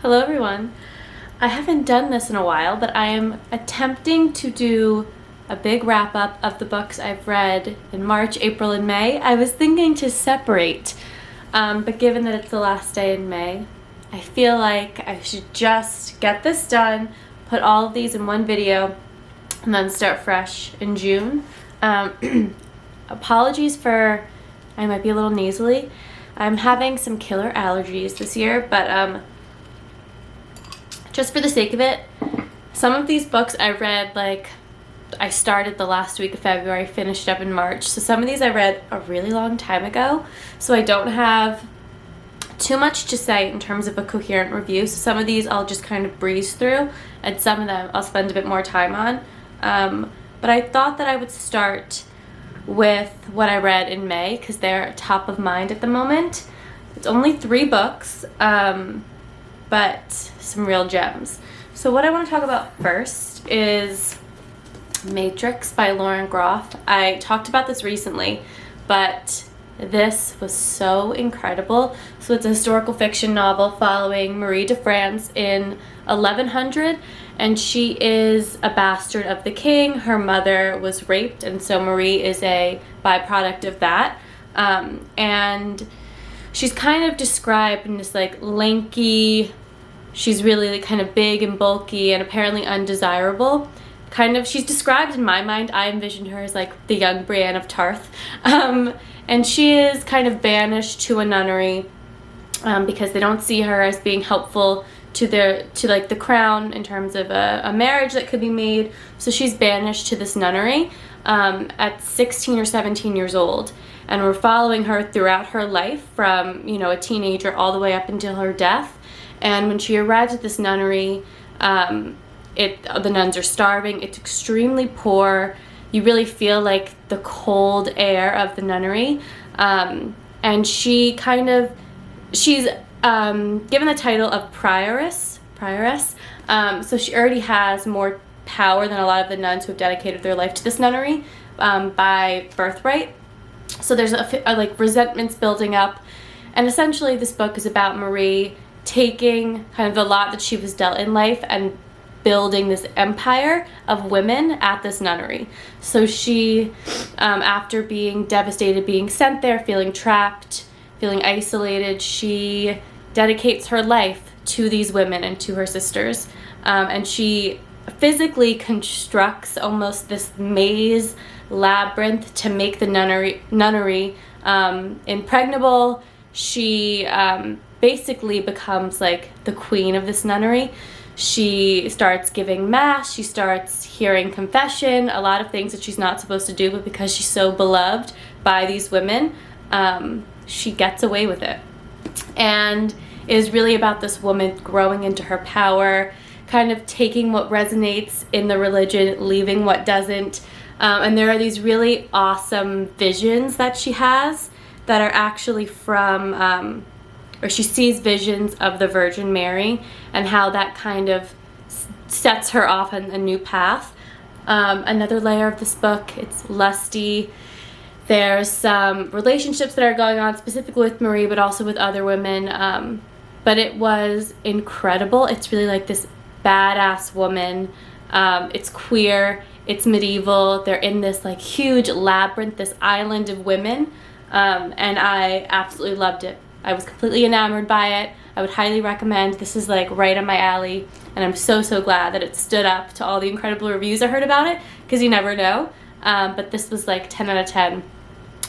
Hello everyone. I haven't done this in a while, but I am attempting to do a big wrap up of the books I've read in March, April, and May. I was thinking to separate, but given that it's the last day in May, I feel like I should just get this done, put all of these in one video, and then start fresh in June. Apologies for, I might be a little nasally. I'm having some killer allergies this year, but just for the sake of it, some of these books I read, like, I started the last week of February, finished up in March. So some of these I read a really long time ago, so I don't have too much to say in terms of a coherent review. So some of these I'll just kind of breeze through, and some of them I'll spend a bit more time on. But I thought that I would start with what I read in May, because they're top of mind at the moment. It's only 3 books, but some real gems. So what I want to talk about first is Matrix by Lauren Groff. I talked about this recently, but this was so incredible. So it's a historical fiction novel following Marie de France in 1100, and she is a bastard of the king. Her mother was raped, and so Marie is a byproduct of that. And she's kind of described in this like lanky, she's really like kind of big and bulky and apparently undesirable. Kind of, she's described in my mind, I envisioned her as like the young Brienne of Tarth. And she is kind of banished to a nunnery because they don't see her as being helpful to the crown in terms of a marriage that could be made. So she's banished to this nunnery at 16 or 17 years old. And we're following her throughout her life from, you know, a teenager all the way up until her death. And when she arrives at this nunnery, the nuns are starving. It's extremely poor. You really feel like the cold air of the nunnery. And she's given the title of prioress. So she already has more power than a lot of the nuns who have dedicated their life to this nunnery by birthright. So there's like resentments building up. And essentially this book is about Marie taking kind of the lot that she was dealt in life and building this empire of women at this nunnery. So she, after being devastated, being sent there, feeling trapped, feeling isolated, she dedicates her life to these women and to her sisters. And she physically constructs almost this maze labyrinth to make the nunnery impregnable. She basically becomes like the queen of this nunnery. She starts giving mass, she starts hearing confession, a lot of things that she's not supposed to do, but because she's so beloved by these women, she gets away with it. And it is really about this woman growing into her power, kind of taking what resonates in the religion, leaving what doesn't. And there are these really awesome visions that she has that are actually from, or she sees visions of the Virgin Mary and how that kind of sets her off on a new path. Another layer of this book, it's lusty. There's some relationships that are going on specifically with Marie, but also with other women. But it was incredible. It's really like this badass woman. It's queer, it's medieval. They're in this like huge labyrinth, this island of women. And I absolutely loved it. I was completely enamored by it. I would highly recommend. This is like right on my alley, and I'm so glad that it stood up to all the incredible reviews I heard about it, because you never know. But this was like 10 out of 10.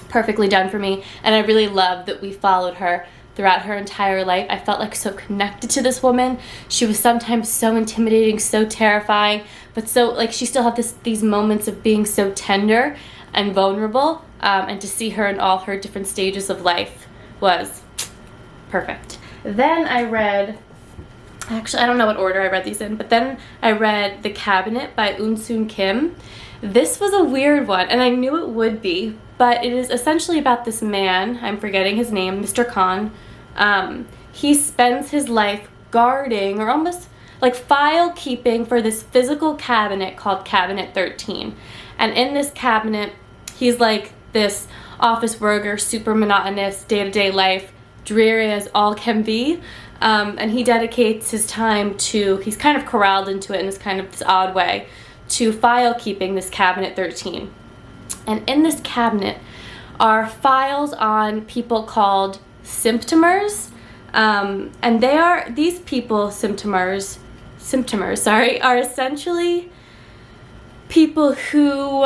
Perfectly done for me, and I really loved that we followed her throughout her entire life. I felt like so connected to this woman. She was sometimes so intimidating, so terrifying, but so like she still had these moments of being so tender and vulnerable, and to see her in all her different stages of life was perfect. Then I read, actually I don't know what order I read these in, but then I read The Cabinet by Eunsoon Kim. This was a weird one, and I knew it would be, but it is essentially about this man, I'm forgetting his name, Mr. Khan. He spends his life guarding, or almost like file keeping, for this physical cabinet called Cabinet 13. And in this cabinet, he's like this office worker, super monotonous, day-to-day life, dreary as all can be. And he dedicates his time to, he's kind of corralled into it in this kind of this odd way, to file keeping this Cabinet 13. And in this cabinet are files on people called symptomers. And these people, symptomers, are essentially people who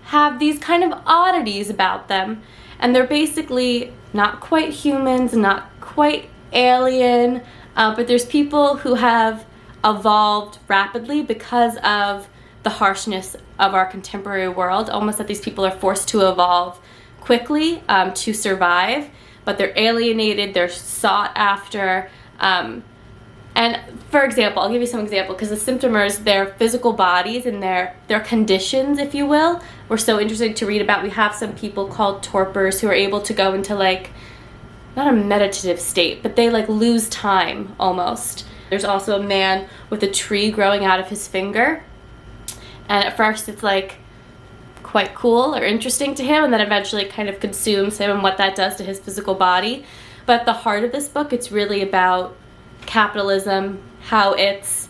have these kind of oddities about them. And they're basically not quite humans, not quite alien, but there's people who have evolved rapidly because of the harshness of our contemporary world, almost that these people are forced to evolve quickly to survive, but they're alienated, they're sought after. And for example, I'll give you some example, because the symptomers, their physical bodies and their conditions, if you will, were so interesting to read about. We have some people called torpors who are able to go into like, not a meditative state, but they like lose time almost. There's also a man with a tree growing out of his finger. And at first it's like quite cool or interesting to him, and then eventually it kind of consumes him and what that does to his physical body. But at the heart of this book, it's really about capitalism, how it's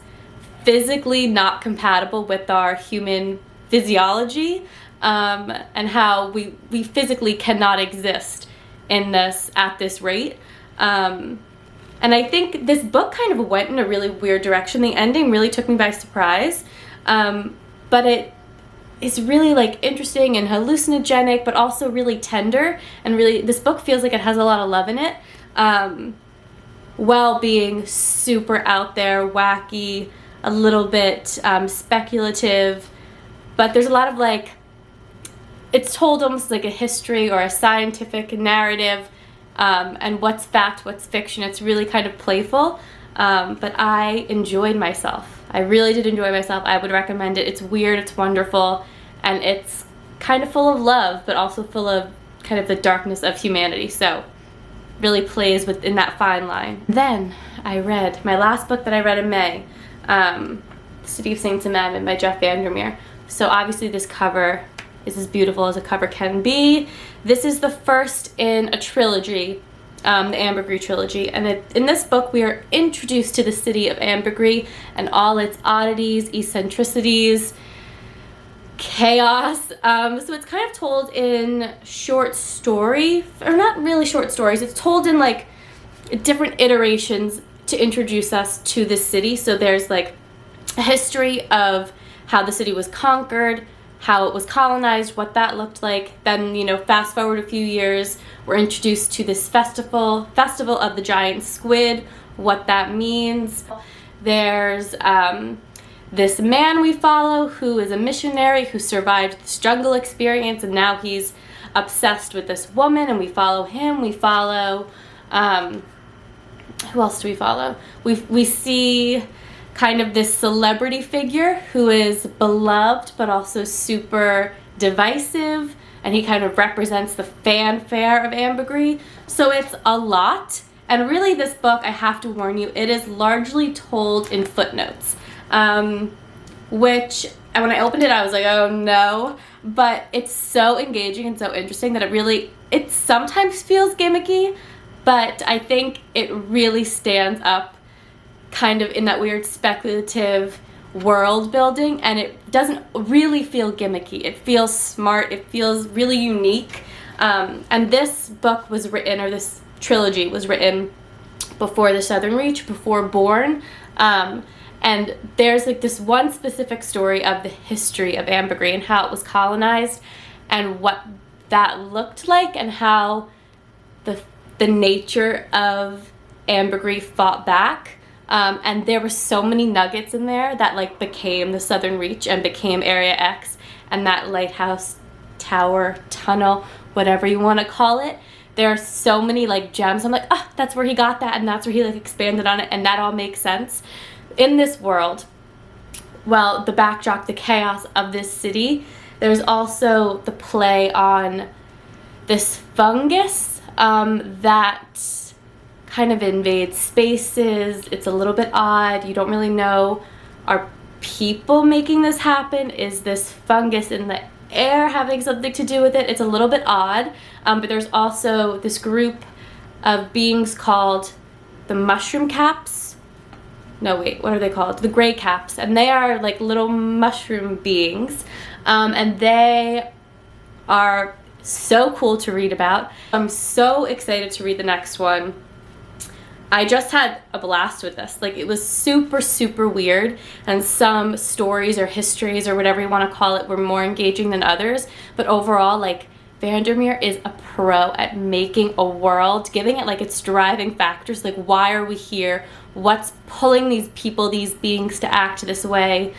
physically not compatible with our human physiology, and how we physically cannot exist in this at this rate. And I think this book kind of went in a really weird direction. The ending really took me by surprise. But it is really like interesting and hallucinogenic, but also really tender, and really this book feels like it has a lot of love in it, while being super out there, wacky, a little bit speculative, but there's a lot of like, it's told almost like a history or a scientific narrative, and what's fact, what's fiction. It's really kind of playful, but I enjoyed myself. I really did enjoy myself. I would recommend it. It's weird, it's wonderful, and it's kind of full of love, but also full of kind of the darkness of humanity. So really plays within that fine line. Then I read my last book that I read in May, City of Saints and Madmen by Jeff VanderMeer. So obviously this cover is as beautiful as a cover can be. This is the first in a trilogy, the Ambergris trilogy, and in this book we are introduced to the city of Ambergris and all its oddities, eccentricities, chaos. So it's kind of told in short story, or not really short stories, it's told in like different iterations to introduce us to this city. So there's like a history of how the city was conquered, how it was colonized, what that looked like. Then, you know, fast forward a few years, we're introduced to this festival of the giant squid, what that means. There's this man we follow who is a missionary who survived this jungle experience, and now he's obsessed with this woman, and we follow him. We follow, who else do we follow? We see kind of this celebrity figure who is beloved but also super divisive, and he kind of represents the fanfare of Ambergris. So it's a lot, and really this book, I have to warn you, it is largely told in footnotes, which, and when I opened it I was like, oh no, but it's so engaging and so interesting that it sometimes feels gimmicky, but I think it really stands up kind of in that weird speculative world building, and it doesn't really feel gimmicky. It feels smart, it feels really unique, and this book was written, or this trilogy was written before The Southern Reach, before Born, and there's like this one specific story of the history of Ambergris and how it was colonized and what that looked like, and how the nature of Ambergris fought back. And there were so many nuggets in there that like became the Southern Reach and became Area X and that lighthouse, tower, tunnel, whatever you want to call it. There are so many like gems. I'm like, oh, that's where he got that, and that's where he like expanded on it, and that all makes sense. In this world, well, the backdrop, the chaos of this city, there's also the play on this fungus that kind of invades spaces. It's a little bit odd. You don't really know, are people making this happen? Is this fungus in the air having something to do with it? It's a little bit odd, but there's also this group of beings called the mushroom caps. No, wait, what are they called? The gray caps. And they are like little mushroom beings. And they are so cool to read about. I'm so excited to read the next one. I just had a blast with this. Like, it was super, super weird, and some stories or histories or whatever you want to call it were more engaging than others. But overall, like, VanderMeer is a pro at making a world, giving it like its driving factors, like why are we here? What's pulling these people, these beings to act this way?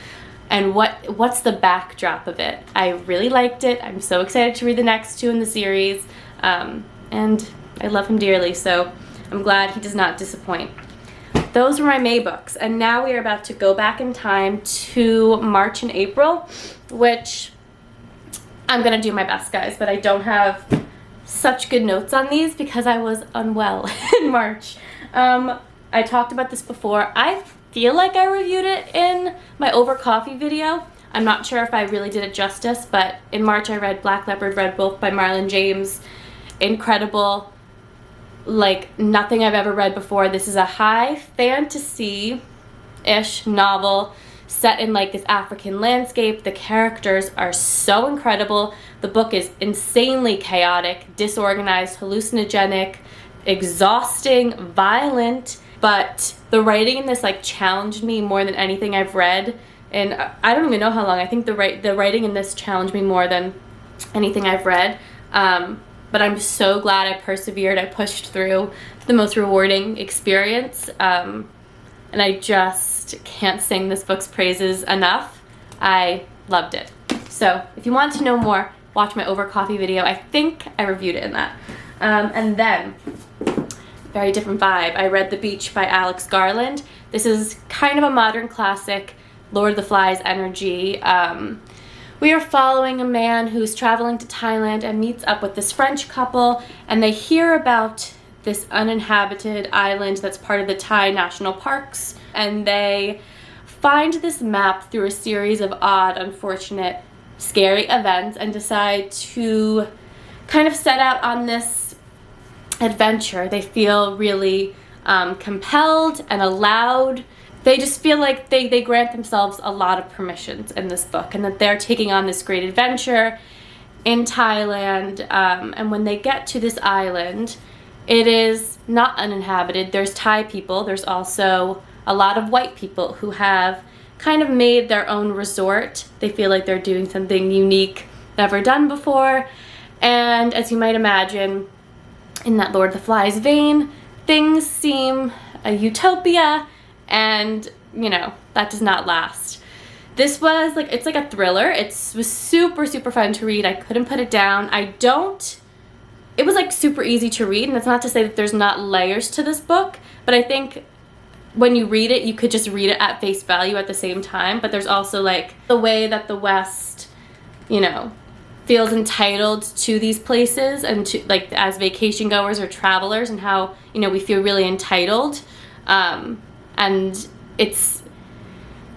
And what's the backdrop of it? I really liked it. I'm so excited to read the next two in the series. And I love him dearly, so I'm glad he does not disappoint. Those were my May books, and now we are about to go back in time to March and April, which I'm gonna do my best, guys, but I don't have such good notes on these because I was unwell in March. I talked about this before. I feel like I reviewed it in my Over Coffee video. I'm not sure if I really did it justice, but in March I read Black Leopard, Red Wolf by Marlon James. Incredible. Like nothing I've ever read before. This is a high fantasy-ish novel set in like this African landscape. The characters are so incredible. The book is insanely chaotic, disorganized, hallucinogenic, exhausting, violent, but the writing in this like challenged me more than anything I've read. And I don't even know how long. I think the writing in this challenged me more than anything I've read. But I'm so glad I persevered. I pushed through. The most rewarding experience. And I just can't sing this book's praises enough. I loved it. So if you want to know more, watch my Over Coffee video. I think I reviewed it in that. And then, very different vibe. I read The Beach by Alex Garland. This is kind of a modern classic, Lord of the Flies energy. We are following a man who's traveling to Thailand and meets up with this French couple, and they hear about this uninhabited island that's part of the Thai national parks, and they find this map through a series of odd, unfortunate, scary events and decide to kind of set out on this adventure. They feel really compelled and allowed. They just feel like they grant themselves a lot of permissions in this book, and that they're taking on this great adventure in Thailand. And when they get to this island, it is not uninhabited. There's Thai people. There's also a lot of white people who have kind of made their own resort. They feel like they're doing something unique, never done before. And as you might imagine, in that Lord of the Flies vein, things seem a utopia. And, you know, that does not last. This was like, it's like a thriller. It was super, super fun to read. I couldn't put it down. It was like super easy to read. And that's not to say that there's not layers to this book, but I think when you read it, you could just read it at face value at the same time. But there's also like the way that the West, you know, feels entitled to these places and to like as vacation goers or travelers, and how, you know, we feel really entitled. And it's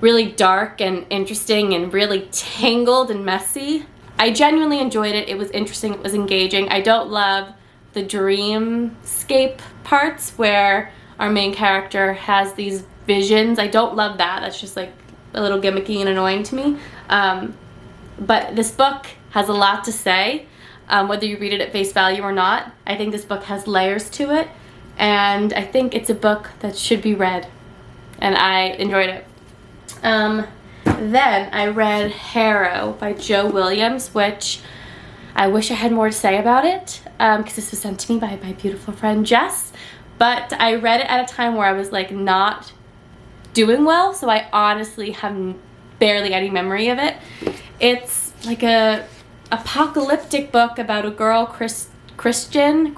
really dark and interesting and really tangled and messy. I genuinely enjoyed it. It was interesting. It was engaging. I don't love the dreamscape parts where our main character has these visions. I don't love that. That's just like a little gimmicky and annoying to me. But this book has a lot to say, whether you read it at face value or not. I think this book has layers to it, and I think it's a book that should be read. And I enjoyed it. Then I read Harrow by Joe Williams, which I wish I had more to say about it, because this was sent to me by my beautiful friend Jess. But I read it at a time where I was like not doing well, so I honestly have barely any memory of it. It's like a apocalyptic book about a girl, Kristen,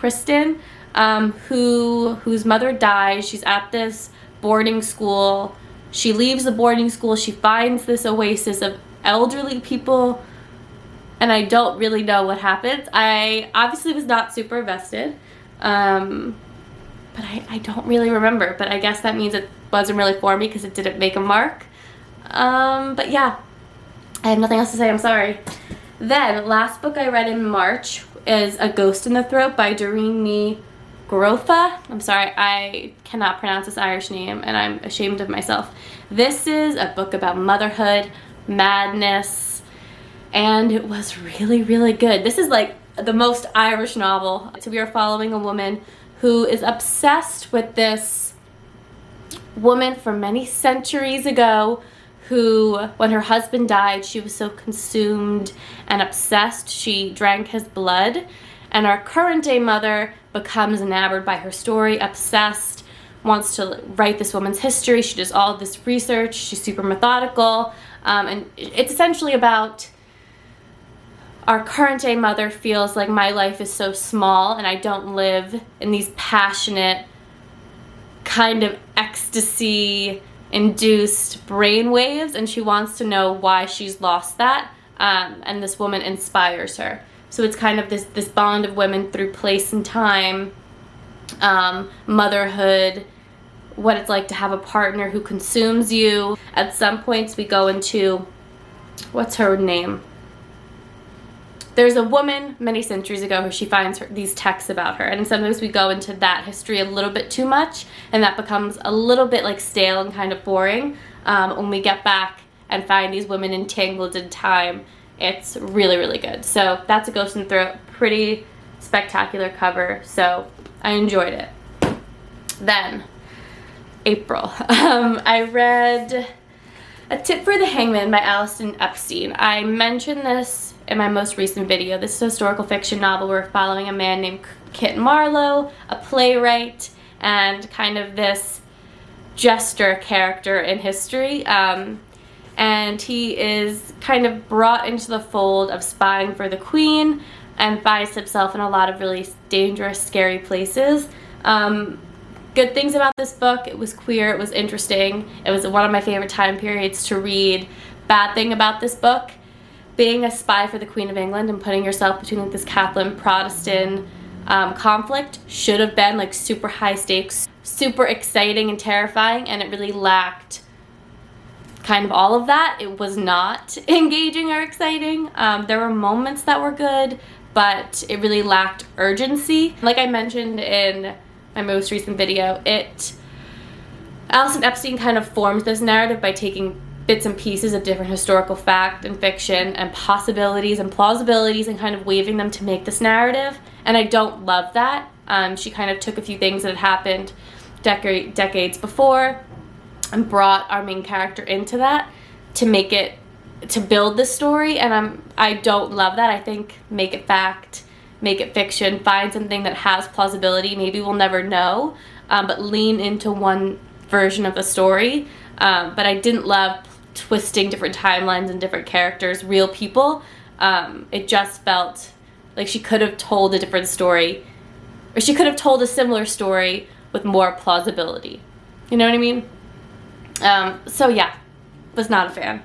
whose mother dies. She's at this boarding school. She leaves the boarding school. She finds this oasis of elderly people, and I don't really know what happens. I obviously was not super invested, but I don't really remember. But I guess that means it wasn't really for me because it didn't make a mark. But yeah, I have nothing else to say. I'm sorry. Then, last book I read in March is A Ghost in the Throat by Doireann Ghriofa. I'm sorry, I cannot pronounce this Irish name and I'm ashamed of myself. This is a book about motherhood, madness, and it was really, really good. This is like the most Irish novel. So we are following a woman who is obsessed with this woman from many centuries ago who, when her husband died, she was so consumed and obsessed she drank his blood. And our current day mother becomes enamored by her story, obsessed, wants to write this woman's history. She does all of this research. She's super methodical. And it's essentially about our current day mother feels like my life is so small and I don't live in these passionate kind of ecstasy induced brain waves, and she wants to know why she's lost that. And this woman inspires her. So it's kind of this bond of women through place and time, motherhood, what it's like to have a partner who consumes you. At some points we go into, what's her name? There's a woman many centuries ago who she finds these texts about her, and sometimes we go into that history a little bit too much, and that becomes a little bit like stale and kind of boring. When we get back and find these women entangled in time, it's really, really good. So that's A Ghost in the Throat. Pretty spectacular cover, so I enjoyed it. Then, April. I read A Tip for the Hangman by Allison Epstein. I mentioned this in my most recent video. This is a historical fiction novel. We're following a man named Kit Marlowe, a playwright, and kind of this jester character in history. And he is kind of brought into the fold of spying for the queen and finds himself in a lot of really dangerous, scary places. Good things about this book: it was queer, it was interesting, it was one of my favorite time periods to read. Bad thing about this book: being a spy for the Queen of England and putting yourself between like this Catholic Protestant conflict should have been like super high stakes, super exciting and terrifying, and it really lacked kind of all of that. It was not engaging or exciting. There were moments that were good, but it really lacked urgency. Like I mentioned in my most recent video, Allison Epstein kind of forms this narrative by taking bits and pieces of different historical fact and fiction and possibilities and plausibilities and kind of weaving them to make this narrative, and I don't love that. She kind of took a few things that had happened decades before and brought our main character into that to make it, to build the story, and I don't love that. I think make it fact, make it fiction, find something that has plausibility. Maybe we'll never know, but lean into one version of the story. But I didn't love twisting different timelines and different characters, real people. It just felt like she could have told a different story, or she could have told a similar story with more plausibility. You know what I mean? So yeah, was not a fan.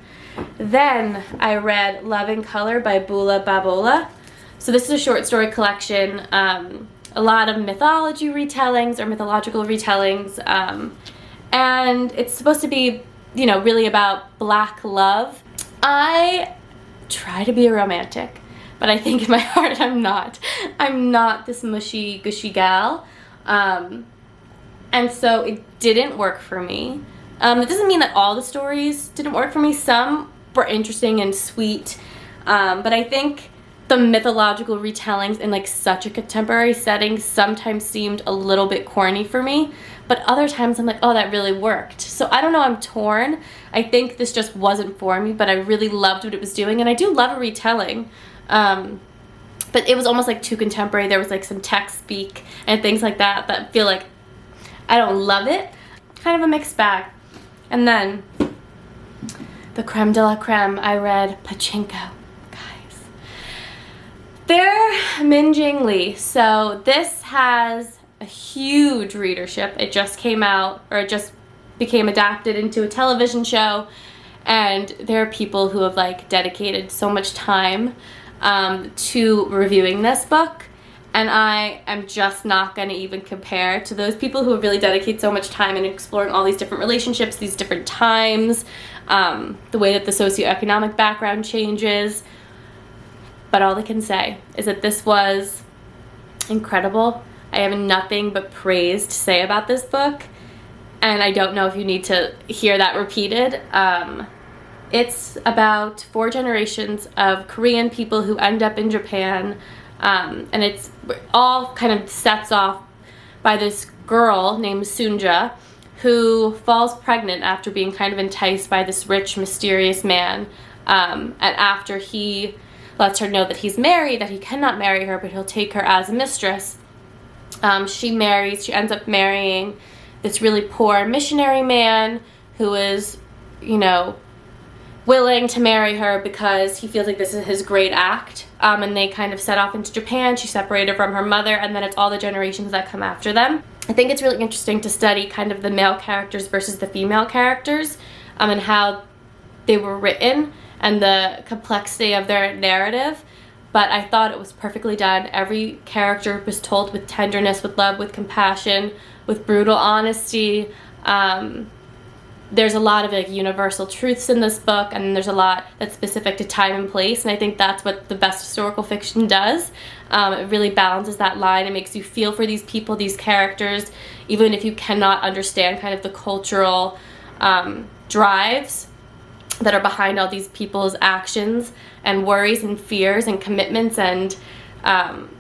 Then I read Love in Color by Babalola. So this is a short story collection, a lot of mythology retellings or mythological retellings, and it's supposed to be, you know, really about black love. I try to be a romantic, but I think in my heart I'm not. I'm not this mushy, gushy gal, and so it didn't work for me. It doesn't mean that all the stories didn't work for me. Some were interesting and sweet, but I think the mythological retellings in like such a contemporary setting sometimes seemed a little bit corny for me, but other times I'm like, oh, that really worked. So I don't know, I'm torn. I think this just wasn't for me, but I really loved what it was doing, and I do love a retelling, but it was almost like too contemporary. There was like some text speak and things like that feel like I don't love it. Kind of a mixed bag. And then the creme de la creme, I read Pachinko. Guys, they're Min Jin Lee. So this has a huge readership. It just came out, or it just became adapted into a television show, and there are people who have like dedicated so much time to reviewing this book, and I am just not going to even compare to those people who have really dedicated so much time in exploring all these different relationships, these different times, the way that the socioeconomic background changes. But all I can say is that this was incredible. I have nothing but praise to say about this book, and I don't know if you need to hear that repeated. It's about 4 generations of Korean people who end up in Japan, and it's all kind of sets off by this girl named Sunja, who falls pregnant after being kind of enticed by this rich, mysterious man, and after he lets her know that he's married, that he cannot marry her, but he'll take her as a mistress, she ends up marrying this really poor missionary man who is, you know, willing to marry her because he feels like this is his great act, and they kind of set off into Japan. She's separated from her mother, and then it's all the generations that come after them. I think it's really interesting to study kind of the male characters versus the female characters, and how they were written and the complexity of their narrative, but I thought it was perfectly done. Every character was told with tenderness, with love, with compassion, with brutal honesty. There's a lot of like universal truths in this book, and there's a lot that's specific to time and place, and I think that's what the best historical fiction does. It really balances that line. It makes you feel for these people, these characters, even if you cannot understand kind of the cultural drives that are behind all these people's actions and worries and fears and commitments, and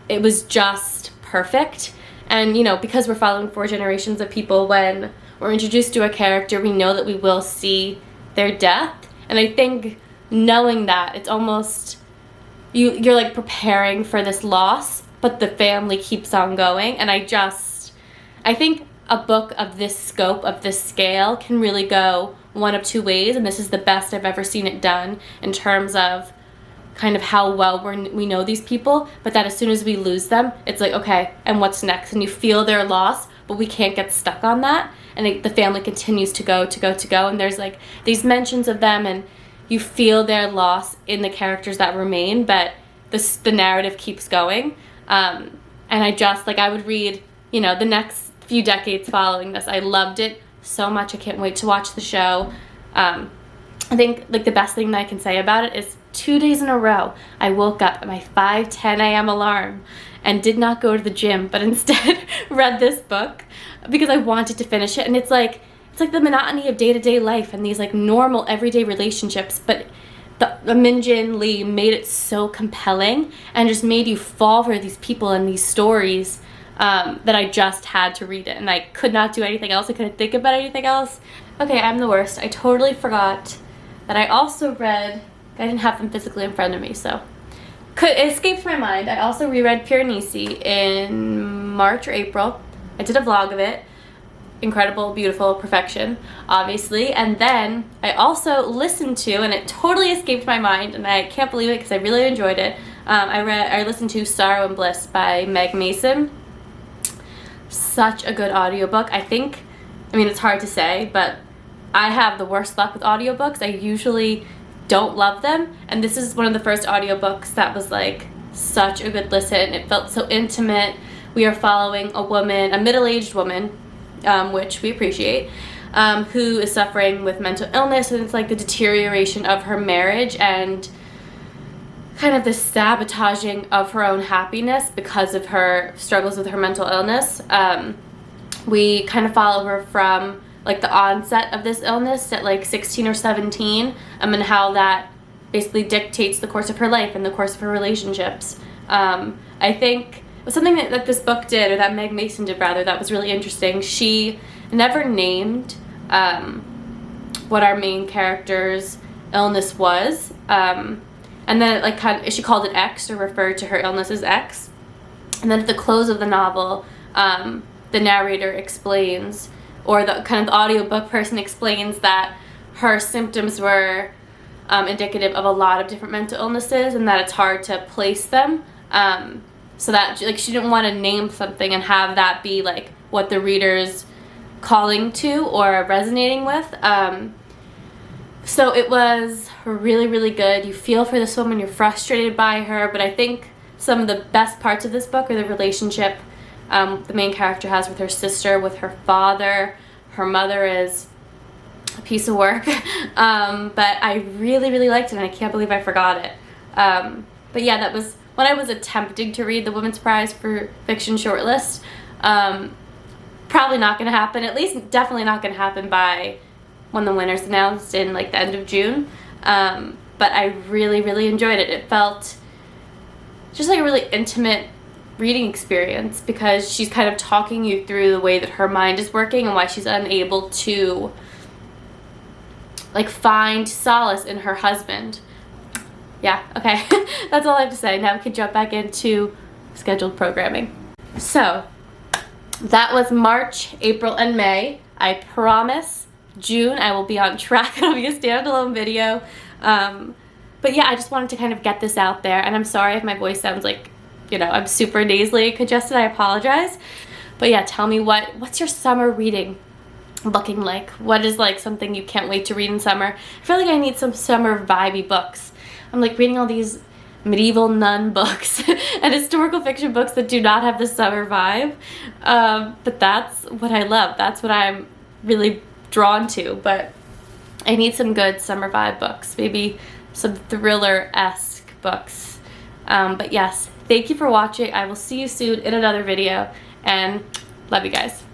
it was just perfect. And, you know, because we're following 4 generations of people, when we're introduced to a character, we know that we will see their death. And I think knowing that, it's almost, you're like preparing for this loss, but the family keeps on going. And I think a book of this scope, of this scale, can really go one of 2 ways. And this is the best I've ever seen it done in terms of kind of how well we know these people, but that as soon as we lose them, it's like, okay, and what's next? And you feel their loss, but we can't get stuck on that. And the family continues to go, and there's like these mentions of them, and you feel their loss in the characters that remain, but the narrative keeps going. And I would read, you know, the next few decades following this. I loved it so much. I can't wait to watch the show. I think like the best thing that I can say about it is 2 days in a row, I woke up at my 5:10 a.m. alarm and did not go to the gym, but instead read this book because I wanted to finish it. And it's like the monotony of day-to-day life and these like normal everyday relationships, but the Min Jin Lee made it so compelling and just made you fall for these people and these stories, that I just had to read it, and I could not do anything else. I couldn't think about anything else. Okay, I'm the worst. I totally forgot that I also read, I didn't have them physically in front of me, so it escaped my mind. I also reread Piranesi in March or April. I did a vlog of it. Incredible, beautiful, perfection, obviously. And then I also listened to, and it totally escaped my mind, and I can't believe it because I really enjoyed it. I listened to Sorrow and Bliss by Meg Mason. Such a good audiobook. I mean, it's hard to say, but I have the worst luck with audiobooks. I usually don't love them, and this is one of the first audiobooks that was like such a good listen. It felt so intimate. We are following a woman, a middle-aged woman, which we appreciate, who is suffering with mental illness, and it's like the deterioration of her marriage and kind of the sabotaging of her own happiness because of her struggles with her mental illness. We kind of follow her from like the onset of this illness at like 16 or 17, and how that basically dictates the course of her life and the course of her relationships. I think something that this book did, or that Meg Mason did rather, that was really interesting. She never named what our main character's illness was, and then she called it X, or referred to her illness as X. And then at the close of the novel, the narrator explains, or the kind of the audiobook person explains, that her symptoms were indicative of a lot of different mental illnesses, and that it's hard to place them. So that like she didn't want to name something and have that be like what the reader's calling to or resonating with. So it was really, really good. You feel for this woman, you're frustrated by her, but I think some of the best parts of this book are the relationship the main character has with her sister, with her father. Her mother is a piece of work, but I really, really liked it, and I can't believe I forgot it. But yeah, that was when I was attempting to read the Women's Prize for Fiction shortlist. Probably not going to happen, at least definitely not going to happen by when the winner's announced in like the end of June. But I really, really enjoyed it. It felt just like a really intimate reading experience because she's kind of talking you through the way that her mind is working and why she's unable to like find solace in her husband. Yeah, okay. That's all I have to say. Now we can jump back into scheduled programming. So that was March, April, and May. I promise June I will be on track. It'll be a standalone video. But yeah, I just wanted to kind of get this out there, and I'm sorry if my voice sounds like, you know, I'm super nasally congested. I apologize. But yeah, tell me what's your summer reading looking like? What is like something you can't wait to read in summer? I feel like I need some summer vibey books. I'm like reading all these medieval nun books and historical fiction books that do not have the summer vibe. But that's what I love. That's what I'm really drawn to. But I need some good summer vibe books, maybe some thriller-esque books. But yes, thank you for watching. I will see you soon in another video, and love you guys.